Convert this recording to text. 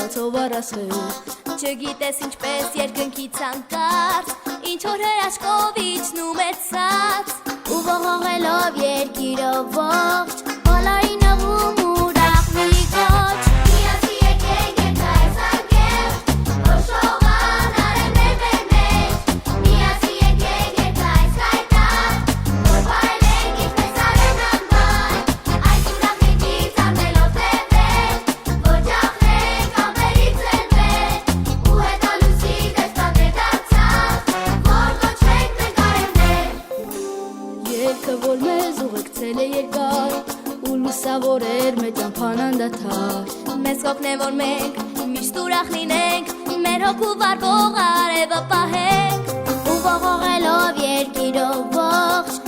բացով առասխել Չգիտես ինչպես երկնքից անկարծ Ինչ որ հրաշքով իջնում է ցած Ու ողողելով երկիրով ողջ Բոլորին ողում ուրախ մի կոչ Միացի եկենք ենք այս արգել Որ շողան արևներ մեր մեջ Միացի եկենք ենք այս հայտան Որ վայելենք ինչպես արևն անվան Այս ուրախ երկից ամնելով թևեր Որ ջախնենք ամերից ձերվեր Ու հետո լուսի դեսպաններ դարձավ Որ կոչվենք մենք արևներ Երկը որ մեզ ուղեկցել է երկար Ու լուսավոր էր մեր ճամփան անդադար Մեզ կօգնե որ մենք միշտ ուրախ լինենք Մեր հոգու վառվող արևը պահենք Ու ողողելով երկիրով ողջ